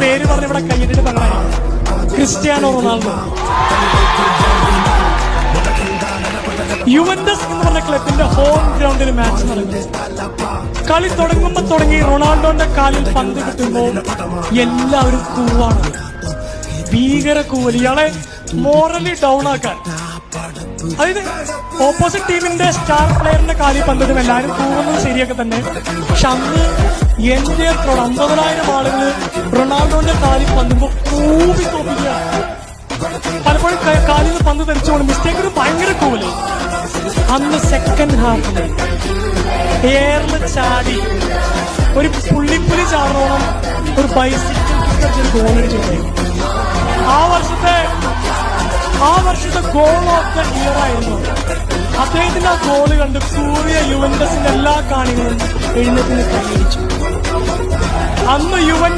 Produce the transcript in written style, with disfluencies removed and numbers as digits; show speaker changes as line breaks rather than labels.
പേര് പറഞ്ഞ് ഇവിടെ കൈയിട്ടിട്ട് പറഞ്ഞാൽ ക്രിസ്ത്യാനോ റൊണാൾഡോ. യുവന്റസ് എന്ന് പറഞ്ഞ ക്ലബിന്റെ ഹോം ഗ്രൗണ്ടിൽ മാച്ച് നടന്നു. കളി തുടങ്ങി റൊണാൾഡോന്റെ കാലിൽ പന്ത് കിട്ടുമ്പോൾ എല്ലാവരും കൂവാണ്, ഭീകര കൂവൽ, ഇയാളെ മോറലി ഡൗൺ ആക്കാൻ. അതായത് ഓപ്പോസിറ്റ് ടീമിന്റെ സ്റ്റാർ പ്ലെയറിന്റെ കാലിൽ പന്തിടും എല്ലാവരും കൂവുന്നത് ശരിയൊക്കെ തന്നെ. പക്ഷെ അന്ന് എന്റെ 50,000 ആളുകൾ റൊണാൾഡോന്റെ കാലിൽ പന്തുമ്പോൾ കൂവി തോപ്പിക്കുക. പലപ്പോഴും കാലിൽ നിന്ന് പന്ത് തെറിച്ചുകൊണ്ട് മിസ്റ്റേക്ക് ഭയങ്കര കൂവല്. അന്ന് സെക്കൻഡ് ഹാഫില് എയറിൽ ചാടി ഒരു പുള്ളിപ്പുലി ചാടണം, ഒരു ബൈസിക്കിൾ ഗോളടിച്ചു. ആ വർഷത്തെ ഗോൾ ഓഫ് ദ ഇയർ ആയിരുന്നു. അദ്ദേഹത്തിന്റെ ആ ഗോള് കണ്ട് കൂറിയ യുവന്റസിന്റെ എല്ലാ കാണികളും എഴുന്നേറ്റിന് കൈയടിച്ചു. അന്ന് യുവന്റസ്